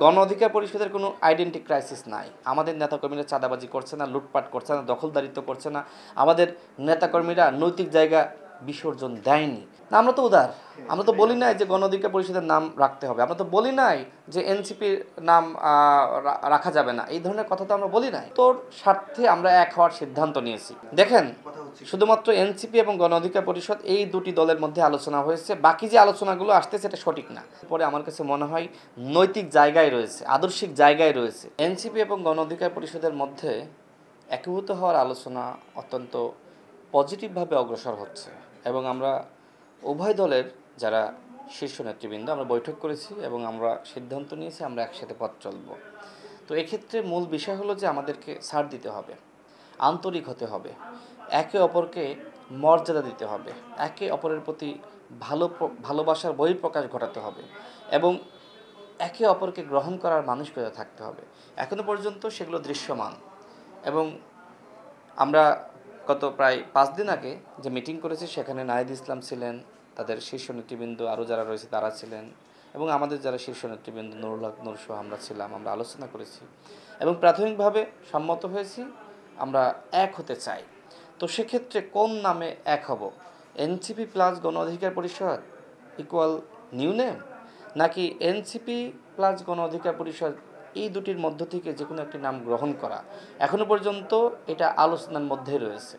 গণ অধিকার পরিষদের কোনো আইডেন্টি ক্রাইসিস নাই। আমাদের নেতাকর্মীরা চাঁদাবাজি করছে না, লুটপাট করছে না, দখলদারিত্ব করছে না। আমাদের নেতাকর্মীরা নৈতিক জায়গা বিসর্জন দেয়নি। না, আমরা তো উদার। আমরা তো বলি নাই যে গণ অধিকার পরিষদের নাম রাখতে হবে। আমরা তো বলি নাই যে এনসিপির নাম রাখা যাবে না। এই ধরনের কথা তো আমরা বলি নাই। তোর স্বার্থে আমরা এক হওয়ার সিদ্ধান্ত নিয়েছি। দেখেন, শুধুমাত্র এনসিপি এবং গণ অধিকার পরিষদ এই দুটি দলের মধ্যে আলোচনা হয়েছে। বাকি যে আলোচনাগুলো আসতেছে এটা সঠিক না। পরে আমার কাছে মনে হয় নৈতিক জায়গায় রয়েছে, আদর্শিক জায়গায় রয়েছে। এনসিপি এবং গণ অধিকার পরিষদের মধ্যে একীভূত হওয়ার আলোচনা অত্যন্ত পজিটিভভাবে অগ্রসর হচ্ছে এবং আমরা উভয় দলের যারা শীর্ষ নেতৃবৃন্দ আমরা বৈঠক করেছি এবং আমরা সিদ্ধান্ত নিয়েছি আমরা একসাথে পথ চলব। তো এক্ষেত্রে মূল বিষয় হলো যে আমাদেরকে ছাড় দিতে হবে, আন্তরিক হতে হবে, একে অপরকে মর্যাদা দিতে হবে, একে অপরের প্রতি ভালোবাসার বহিঃপ্রকাশ ঘটাতে হবে এবং একে অপরকে গ্রহণ করার মানসিকতা থাকতে হবে। এখনও পর্যন্ত সেগুলো দৃশ্যমান এবং আমরা গত প্রায় ৫ দিন আগে যে মিটিং করেছি সেখানে নাহিদ ইসলাম ছিলেন, তাদের শীর্ষ নেতৃবৃন্দ আরও যারা রয়েছে তারা ছিলেন এবং আমাদের যারা শীর্ষ নেতৃবৃন্দ নুরুল হক নূর সহ আমরা ছিলাম। আমরা আলোচনা করেছি এবং প্রাথমিকভাবে সম্মত হয়েছি আমরা এক হতে চাই। তো সেক্ষেত্রে কোন নামে এক হব? এনসিপি প্লাস গণ অধিকার পরিষদ ইকুয়াল নিউ নেম, নাকি এনসিপি প্লাস গণ অধিকার পরিষদ এই দুটির মধ্য থেকে যে কোনো একটি নাম গ্রহণ করা? এখনও পর্যন্ত এটা আলোচনার মধ্যে রয়েছে,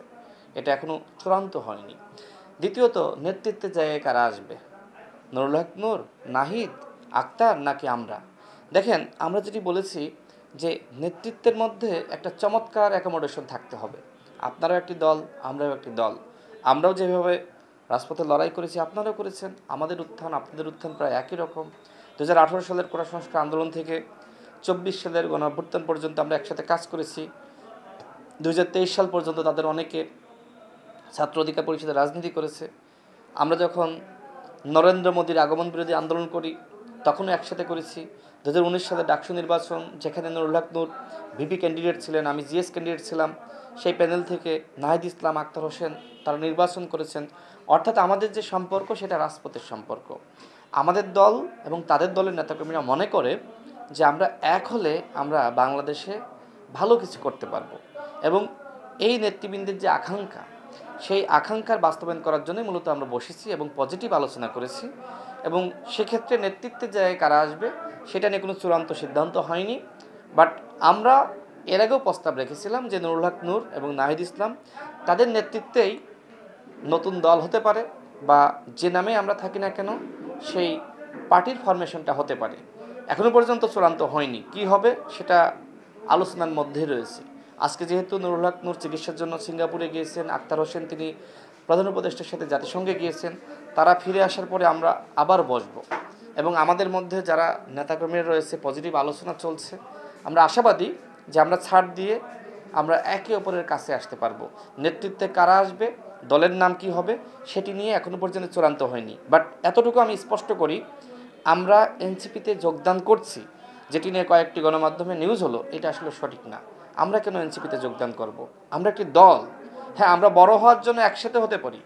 এটা এখনও চূড়ান্ত হয়নি। দ্বিতীয়ত, নেতৃত্বের জায়গায় কারা আসবে? নুরুল হক নূর, নাহিদ, আক্তার নাকি আমরা? দেখেন, আমরা যেটি বলেছি যে নেতৃত্বের মধ্যে একটা চমৎকার অ্যাকোমোডেশন থাকতে হবে। আপনারাও একটি দল, আমরাও একটি দল। আমরাও যেভাবে রাজপথে লড়াই করেছি আপনারাও করেছেন। আমাদের উত্থান আপনাদের উত্থান প্রায় একই রকম। 2018 সালের কোটা সংস্কার আন্দোলন থেকে 24 সালের গণঅভ্যুত্থান পর্যন্ত আমরা একসাথে কাজ করেছি। 2023 সাল পর্যন্ত তাদের অনেকে ছাত্র অধিকার পরিষদে রাজনীতি করেছে। আমরা যখন নরেন্দ্র মোদীর আগমন বিরোধী আন্দোলন করি তখনও একসাথে করেছি। 2019 সালে ডাকসু নির্বাচন, যেখানে নুরুল হক নূর ভিপি ক্যান্ডিডেট ছিলেন, আমি জিএস ক্যান্ডিডেট ছিলাম, সেই প্যানেল থেকে নাহিদ ইসলাম, আক্তার হোসেন তারা নির্বাচন করেছেন। অর্থাৎ আমাদের যে সম্পর্ক সেটা রাজপথের সম্পর্ক। আমাদের দল এবং তাদের দলের নেতাকর্মীরা মনে করে যে আমরা এক হলে আমরা বাংলাদেশে ভালো কিছু করতে পারবো এবং এই নেতৃবৃন্দের যে আকাঙ্ক্ষা সেই আকাঙ্ক্ষার বাস্তবায়ন করার জন্যই মূলত আমরা বসেছি এবং পজিটিভ আলোচনা করেছি এবং সেক্ষেত্রে নেতৃত্বের জায়গায় কারা আসবে সেটা নিয়ে কোনো চূড়ান্ত সিদ্ধান্ত হয়নি। বাট আমরা এর আগেও প্রস্তাব রেখেছিলাম যে নুরুল হক নূর এবং নাহিদ ইসলাম তাদের নেতৃত্বেই নতুন দল হতে পারে বা যে নামে আমরা থাকি না কেন সেই পার্টির ফরমেশনটা হতে পারে। এখনও পর্যন্ত চূড়ান্ত হয়নি, কি হবে সেটা আলোচনার মধ্যে রয়েছে। আজকে যেহেতু নুরুল হক নূর চিকিৎসার জন্য সিঙ্গাপুরে গিয়েছেন, আক্তার হোসেন তিনি প্রধান উপদেষ্টার সাথে জাতিসংঘে গিয়েছেন, তারা ফিরে আসার পরে আমরা আবার বসবো এবং আমাদের মধ্যে যারা নেতাকর্মীরা রয়েছে পজিটিভ আলোচনা চলছে। আমরা আশাবাদী যে আমরা ছাড় দিয়ে আমরা একে অপরের কাছে আসতে পারবো। নেতৃত্বে কারা আসবে, দলের নাম কি হবে সেটি নিয়ে এখনও পর্যন্ত চূড়ান্ত হয়নি। বাট এতটুকু আমি স্পষ্ট করি, আমরা এনসিপিতে যোগদান করছি, যেটি নিয়ে কয়েকটি গণমাধ্যমে নিউজ হলো, এটা আসলে সঠিক না। আমরা কেন এনসিপিতে যোগদান করব? আমরা একটি দল। হ্যাঁ, আমরা বড় হওয়ার জন্য একসাথে হতে পারি,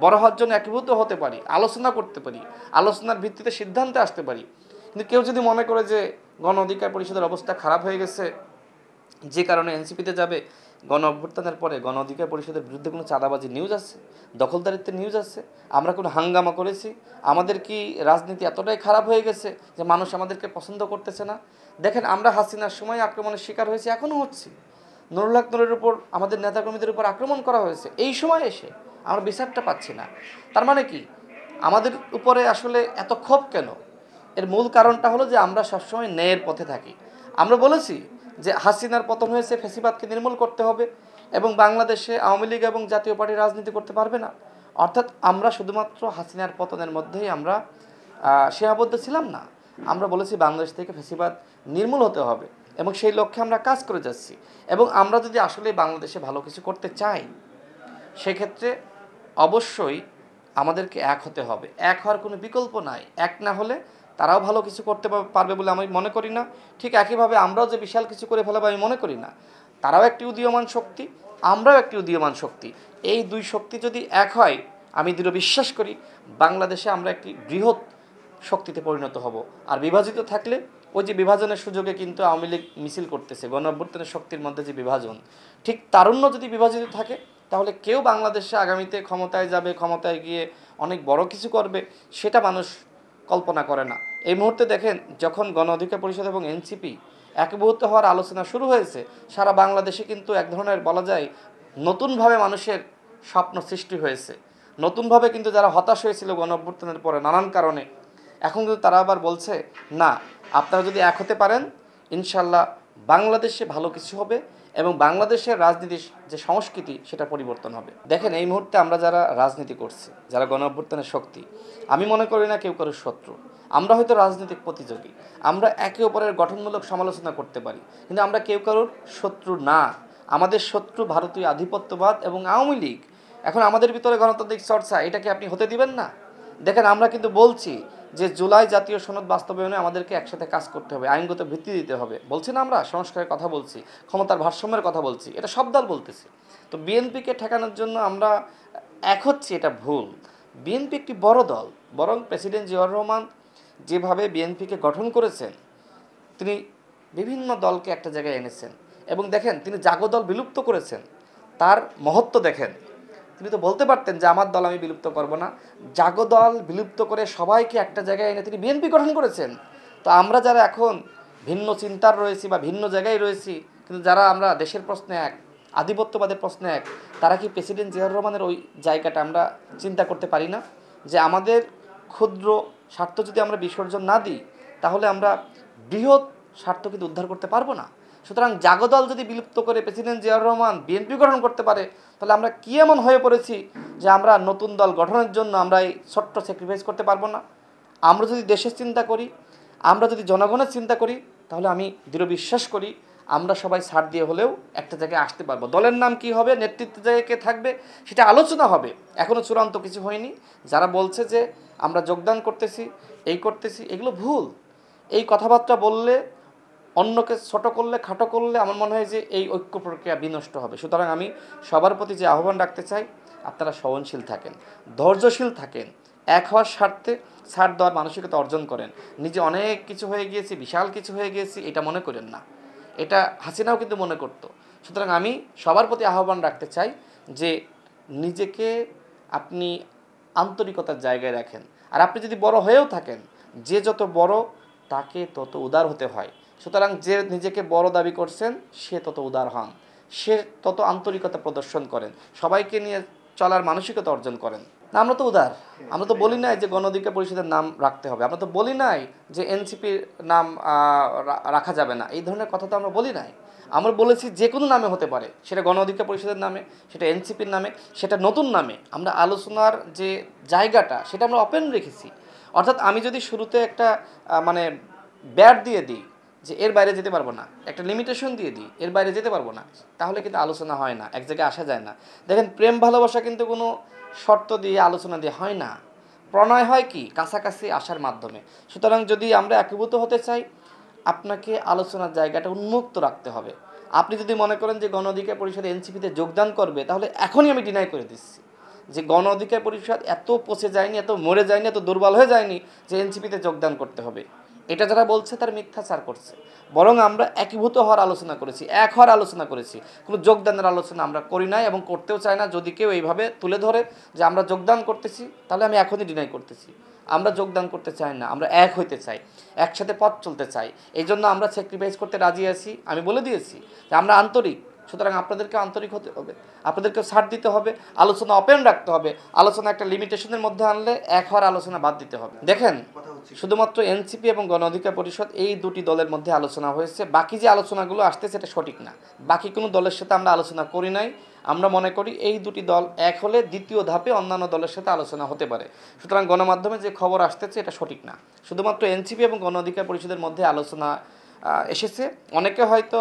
বড় হওয়ার জন্য একীভূত হতে পারি, আলোচনা করতে পারি, আলোচনার ভিত্তিতে সিদ্ধান্তে আসতে পারি। কিন্তু কেউ যদি মনে করে যে গণ অধিকার পরিষদের অবস্থা খারাপ হয়ে গেছে যে কারণে এনসিপিতে যাবে, গণ অভ্যুত্থানের পরে গণ অধিকার পরিষদের বিরুদ্ধে কোনো চাঁদাবাজি নিউজ আছে, দখলদারিত্বের নিউজ আছে, আমরা কোনো হাঙ্গামা করেছি, আমাদের কি রাজনীতি এতটাই খারাপ হয়ে গেছে যে মানুষ আমাদেরকে পছন্দ করতেছে না? দেখেন, আমরা হাসিনার সময় আক্রমণের শিকার হয়েছি, এখনও হচ্ছি। নুরুল হক নূরের উপর, আমাদের নেতাকর্মীদের উপর আক্রমণ করা হয়েছে, এই সময় এসে আমরা বিচারটা পাচ্ছি না। তার মানে কি আমাদের উপরে আসলে এত ক্ষোভ কেন? এর মূল কারণটা হলো যে আমরা সবসময় ন্যায়ের পথে থাকি। আমরা বলেছি যে হাসিনার পতন হয়েছে, ফ্যাসিবাদকে নির্মূল করতে হবে এবং বাংলাদেশে আওয়ামী লীগ এবং জাতীয় পার্টি রাজনীতি করতে পারবে না। অর্থাৎ আমরা শুধুমাত্র হাসিনার পতনের মধ্যেই আমরা সীমাবদ্ধ ছিলাম না। আমরা বলেছি বাংলাদেশ থেকে ফ্যাসিবাদ নির্মূল হতে হবে এবং সেই লক্ষ্যে আমরা কাজ করে যাচ্ছি। এবং আমরা যদি আসলে বাংলাদেশে ভালো কিছু করতে চাই সেক্ষেত্রে অবশ্যই আমাদেরকে এক হতে হবে। এক হওয়ার কোনো বিকল্প নাই। এক না হলে তারাও ভালো কিছু করতে পারবে বলে আমি মনে করি না। ঠিক একইভাবে আমরাও যে বিশাল কিছু করে ফেলাবো আমি মনে করি না। তারাও একটি উদীয়মান শক্তি, আমরাও একটি উদীয়মান শক্তি। এই দুই শক্তি যদি এক হয়, আমি দৃঢ় বিশ্বাস করি বাংলাদেশে আমরা একটি বৃহৎ শক্তিতে পরিণত হব। আর বিভাজিত থাকলে ওই যে বিভাজনের সুযোগে কিন্তু আওয়ামী লীগ মিছিল করতেছে, গণ অভ্যুত্থানের শক্তির মধ্যে যে বিভাজন, ঠিক তারুণ্য যদি বিভাজিত থাকে তাহলে কেউ বাংলাদেশে আগামীতে ক্ষমতায় যাবে, ক্ষমতায় গিয়ে অনেক বড় কিছু করবে সেটা মানুষ কল্পনা করে না। এই মুহূর্তে দেখেন, যখন গণ অধিকার পরিষদ এবং এনসিপি একীভূত হওয়ার আলোচনা শুরু হয়েছে, সারা বাংলাদেশে কিন্তু এক ধরনের বলা যায় নতুনভাবে মানুষের স্বপ্ন সৃষ্টি হয়েছে। নতুনভাবে কিন্তু যারা হতাশ হয়েছিল গণ অভ্যুত্থানের পরে নানান কারণে, এখন কিন্তু তারা আবার বলছে না, আপনারা যদি এক হতে পারেন ইনশাল্লাহ বাংলাদেশে ভালো কিছু হবে এবং বাংলাদেশের রাজনীতির যে সংস্কৃতি সেটা পরিবর্তন হবে। দেখেন, এই মুহূর্তে আমরা যারা রাজনীতি করছি, যারা গণ অভ্যুত্থানের শক্তি, আমি মনে করি না কেউ কারোর শত্রু। আমরা হয়তো রাজনৈতিক প্রতিযোগী, আমরা একে অপরের গঠনমূলক সমালোচনা করতে পারি, কিন্তু আমরা কেউ কারোর শত্রু না। আমাদের শত্রু ভারতীয় আধিপত্যবাদ এবং আওয়ামী লীগ। এখন আমাদের ভিতরে গণতান্ত্রিক চর্চা, এটাকে আপনি হতে দিবেন না? দেখেন, আমরা কিন্তু বলছি যে জুলাই জাতীয় সনদ বাস্তবায়নে আমাদেরকে একসাথে কাজ করতে হবে, আইনগত ভিত্তি দিতে হবে। বলছি না, আমরা সংস্কারের কথা বলছি, ক্ষমতার ভারসাম্যের কথা বলছি, এটা সব দল বলতেছি। তো বিএনপিকে ঠেকানোর জন্য আমরা এক হচ্ছি, এটা ভুল। বিএনপি একটি বড় দল, বরং প্রেসিডেন্ট জিয়াউর রহমান যেভাবে বিএনপিকে গঠন করেছেন, তিনি বিভিন্ন দলকে একটা জায়গায় এনেছেন এবং দেখেন তিনি জাগো দল বিলুপ্ত করেছেন। তার মহত্ব দেখেন, তিনি তো বলতে পারতেন যে আমার দল আমি বিলুপ্ত করব না, জাগো দল বিলুপ্ত করে সবাইকে একটা জায়গায় এনে তিনি বিএনপি গঠন করেছেন। তো আমরা যারা এখন ভিন্ন চিন্তার রয়েছি বা ভিন্ন জায়গায় রয়েছি, কিন্তু যারা আমরা দেশের প্রশ্নে এক, আধিপত্যবাদের প্রশ্নে এক, তারা কি প্রেসিডেন্ট জিয়াউর রহমানের ওই জায়গাটা আমরা চিন্তা করতে পারি না? যে আমাদের ক্ষুদ্র স্বার্থ যদি আমরা বিসর্জন না দিই তাহলে আমরা বৃহৎ স্বার্থ কিন্তু উদ্ধার করতে পারবো না। সুতরাং জাগো দল যদি বিলুপ্ত করে প্রেসিডেন্ট জিয়াউর রহমান বিএনপি গঠন করতে পারে, তাহলে আমরা কি এমন হয়ে পড়েছি যে আমরা নতুন দল গঠনের জন্য আমরা এই ছোট্ট স্যাক্রিফাইস করতে পারবো না? আমরা যদি দেশের চিন্তা করি, আমরা যদি জনগণের চিন্তা করি, তাহলে আমি দৃঢ় বিশ্বাস করি আমরা সবাই ছাড় দিয়ে হলেও একটা জায়গায় আসতে পারবো। দলের নাম কি হবে, নেতৃত্বের জায়গায় কে থাকবে, সেটা আলোচনা হবে। এখনও চূড়ান্ত কিছু হয়নি। যারা বলছে যে আমরা যোগদান করতেছি, এই করতেছি, এগুলো ভুল। এই কথাবার্তা বললে, অন্যকে ছোটো করলে, খাটো করলে আমার মনে হয় যে এই ঐক্য প্রক্রিয়া বিনষ্ট হবে। সুতরাং আমি সবার প্রতি যে আহ্বান রাখতে চাই, আপনারা সহনশীল থাকেন, ধৈর্যশীল থাকেন, এক হওয়ার স্বার্থে ছাড় দেওয়ার মানসিকতা অর্জন করেন। নিজে অনেক কিছু হয়ে গিয়েছি, বিশাল কিছু হয়ে গিয়েছি, এটা মনে করেন না। এটা হাসিনাও কিন্তু মনে করতো। সুতরাং আমি সবার প্রতি আহ্বান রাখতে চাই যে নিজেকে আপনি আন্তরিকতার জায়গায় রাখেন। আর আপনি যদি বড় হয়েও থাকেন, যে যত বড় তাকে তত উদার হতে হয়। সুতরাং যে নিজেকে বড় দাবি করছেন সে তত উদার হন, সে তত আন্তরিকতা প্রদর্শন করেন, সবাইকে নিয়ে চলার মানসিকতা অর্জন করেন। না, আমরা তো উদার। আমরা তো বলি নাই যে গণ অধিকার পরিষদের নাম রাখতে হবে, আমরা তো বলি নাই যে এনসিপির নাম রাখা যাবে না, এই ধরনের কথা তো আমরা বলি নাই। আমরা বলেছি যে কোনো নামে হতে পারে, সেটা গণ অধিকার পরিষদের নামে, সেটা এনসিপির নামে, সেটা নতুন নামে। আমরা আলোচনার যে জায়গাটা সেটা আমরা ওপেন রেখেছি। অর্থাৎ আমি যদি শুরুতে একটা মানে ব্যাট দিয়ে দিই যে এর বাইরে যেতে পারবো না, একটা লিমিটেশন দিয়ে দিই এর বাইরে যেতে পারবো না, তাহলে কিন্তু আলোচনা হয় না, এক জায়গায় আসা যায় না। দেখেন, প্রেম ভালোবাসা কিন্তু কোনো শর্ত দিয়ে, আলোচনা দিয়ে হয় না। প্রণয় হয় কি কাছাকাছি আসার মাধ্যমে। সুতরাং যদি আমরা একীভূত হতে চাই, আপনাকে আলোচনার জায়গাটা উন্মুক্ত রাখতে হবে। আপনি যদি মনে করেন যে গণ অধিকার পরিষদ এনসিপিতে যোগদান করবে, তাহলে এখনই আমি ডিনাই করে দিচ্ছি যে গণ অধিকার পরিষদ এত পচে যায়নি, এত মরে যায়নি, এত দুর্বল হয়ে যায়নি যে এনসিপিতে যোগদান করতে হবে। এটা যারা বলছে তার মিথ্যাচার করছে। বরং আমরা একীভূত হওয়ার আলোচনা করেছি, এক হওয়ার আলোচনা করেছি, কোনো যোগদানের আলোচনা আমরা করি নাই এবং করতেও চাই না। যদি কেউ এইভাবে তুলে ধরে যে আমরা যোগদান করতেছি, তাহলে আমি এখনই ডিনাই করতেছি। আমরা যোগদান করতে চাই না, আমরা এক হইতে চাই, একসাথে পথ চলতে চাই। এই জন্য আমরা স্যাক্রিফাইস করতে রাজি আছি। আমি বলে দিয়েছি যে আমরা আন্তরিক। সুতরাং আপনাদেরকে আন্তরিক হতে হবে, আপনাদেরকে ছাড় দিতে হবে, আলোচনা ওপেন রাখতে হবে। আলোচনা একটা লিমিটেশনের মধ্যে আনলে এক হওয়ার আলোচনা বাদ দিতে হবে। দেখেন, শুধুমাত্র এনসিপি এবং গণ অধিকার পরিষদ এই দুটি দলের মধ্যে আলোচনা হয়েছে। বাকি যে আলোচনাগুলো আসছে সেটা সঠিক না। বাকি কোনো দলের সাথে আমরা আলোচনা করি নাই। আমরা মনে করি এই দুটি দল এক হলে দ্বিতীয় ধাপে অন্যান্য দলের সাথে আলোচনা হতে পারে। সুতরাং গণমাধ্যমে যে খবর আসতেছে এটা সঠিক না। শুধুমাত্র এনসিপি এবং গণ অধিকার পরিষদের মধ্যে আলোচনা এসেছে। অনেকে হয়তো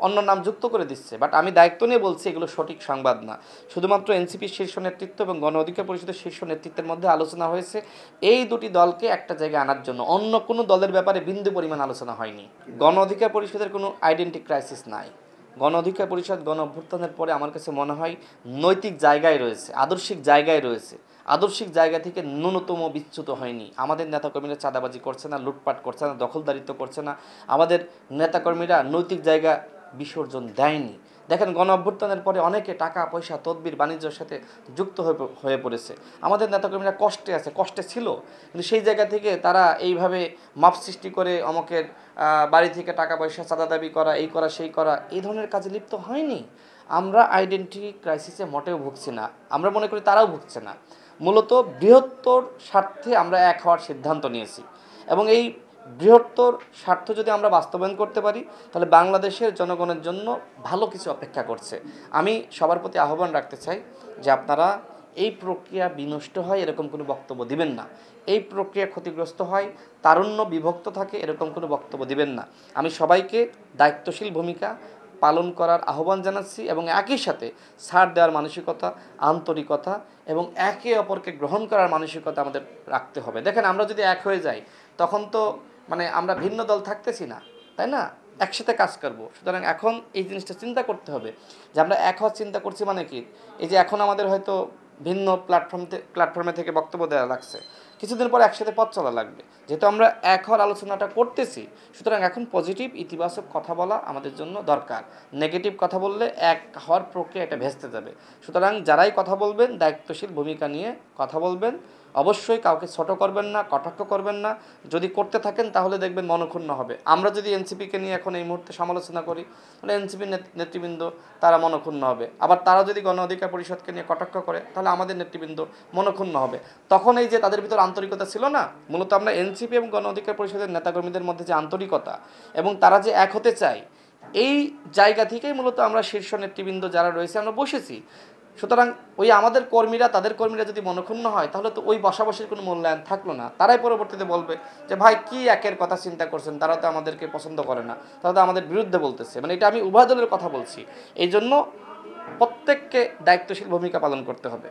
অন্য নাম যুক্ত করে দিচ্ছে, বাট আমি দায়িত্ব নিয়ে বলছি এগুলো সঠিক সংবাদ না। শুধুমাত্র এনসিপির শীর্ষ নেতৃত্ব এবং গণ অধিকার পরিষদের শীর্ষ নেতৃত্বের মধ্যে আলোচনা হয়েছে এই দুটি দলকে একটা জায়গায় আনার জন্য। অন্য কোনো দলের ব্যাপারে বিন্দু পরিমাণ আলোচনা হয়নি। গণ অধিকার পরিষদের কোনো আইডেন্টি ক্রাইসিস নাই। গণ অধিকার পরিষদ গণ অভ্যুত্থানের পরে আমার কাছে মনে হয় নৈতিক জায়গায় রয়েছে, আদর্শিক জায়গায় রয়েছে। আদর্শিক জায়গা থেকে ন্যূনতম বিচ্যুত হয়নি। আমাদের নেতাকর্মীরা চাঁদাবাজি করছে না, লুটপাট করছে না, দখলদারিত্ব করছে না। আমাদের নেতাকর্মীরা নৈতিক জায়গা বিসর্জন দেয়নি। দেখেন, গণ অভ্যুত্থানের পরে অনেকে টাকা পয়সা তদবির বাণিজ্যের সাথে যুক্ত হয়ে পড়েছে। আমাদের নেতাকর্মীরা কষ্টে আছে, কষ্টে ছিল, কিন্তু সেই জায়গা থেকে তারা এইভাবে মাপ সৃষ্টি করে অমকের বাড়ি থেকে টাকা পয়সা চাঁদা দাবি করা, এই করা সেই করা, এই ধরনের কাজে লিপ্ত হয়নি। আমরা আইডেন্টিটি ক্রাইসিসে মোটেও ভুগছি না, আমরা মনে করি তারাও ভুগছে না। মূলত বৃহত্তর স্বার্থে আমরা এক হওয়ার সিদ্ধান্ত নিয়েছি, এবং এই বৃহত্তর স্বার্থ যদি আমরা বাস্তবায়ন করতে পারি, তাহলে বাংলাদেশের জনগণের জন্য ভালো কিছু অপেক্ষা করছে। আমি সবার প্রতি আহ্বান রাখতে চাই যে আপনারা এই প্রক্রিয়া বিনষ্ট হয় এরকম কোনো বক্তব্য দিবেন না, এই প্রক্রিয়া ক্ষতিগ্রস্ত হয়, তারুণ্য বিভক্ত থাকে এরকম কোনো বক্তব্য দিবেন না। আমি সবাইকে দায়িত্বশীল ভূমিকা পালন করার আহ্বান জানাচ্ছি, এবং একই সাথে ছাড় দেওয়ার মানসিকতা, আন্তরিকতা এবং একে অপরকে গ্রহণ করার মানসিকতা আমাদের রাখতে হবে। দেখেন, আমরা যদি এক হয়ে যাই তখন তো আমরা ভিন্ন দল থাকতেছি না, তাই না? একসাথে কাজ করব। সুতরাং এখন এই জিনিসটা চিন্তা করতে হবে যে আমরা এক হওয়ার চিন্তা করছি মানে কি, এই যে এখন আমাদের হয়তো ভিন্ন প্ল্যাটফর্মে থেকে বক্তব্য দেওয়া লাগছে, কিছুদিন পর একসাথে পথ চলা লাগবে। যেহেতু আমরা এক হওয়ার আলোচনাটা করতেছি, সুতরাং এখন পজিটিভ ইতিবাচক কথা বলা আমাদের জন্য দরকার। নেগেটিভ কথা বললে এক হওয়ার প্রক্রিয়া এটা ভেস্তে যাবে। সুতরাং যারাই কথা বলবেন দায়িত্বশীল ভূমিকা নিয়ে কথা বলবেন, অবশ্যই কাউকে ছোট করবেন না, কটাক্ষ করবেন না। যদি করতে থাকেন তাহলে দেখবেন মনক্ষুণ্ণ হবে। আমরা যদি এনসিপিকে নিয়ে এখন এই মুহূর্তে সমালোচনা করি, তাহলে এনসিপির নেতৃবৃন্দ তারা মনক্ষুণ্ণ হবে। আবার তারা যদি গণ অধিকার পরিষদকে নিয়ে কটাক্ষ করে, তাহলে আমাদের নেতৃবৃন্দ মনক্ষুণ্ণ হবে। তখন এই যে তাদের ভিতর আন্তরিকতা ছিল না, মূলত আমরা এনসিপি এবং গণ অধিকার পরিষদের নেতাকর্মীদের মধ্যে যে আন্তরিকতা এবং তারা যে এক হতে চায়, এই জায়গা থেকেই মূলত আমরা শীর্ষ নেতৃবৃন্দ যারা রয়েছে আমরা বসেছি। সুতরাং ওই আমাদের কর্মীরা, তাদের কর্মীরা যদি মনক্ষুণ্ণ হয়, তাহলে তো ওই বসাবসির কোনো মূল্যায়ন থাকলো না। তারাই পরবর্তীতে বলবে যে ভাই কি একের কথা চিন্তা করছেন, তারা তো আমাদেরকে পছন্দ করে না, তারা তো আমাদের বিরুদ্ধে বলতেছে। এটা আমি উভয় দলের কথা বলছি। এই জন্য প্রত্যেককে দায়িত্বশীল ভূমিকা পালন করতে হবে।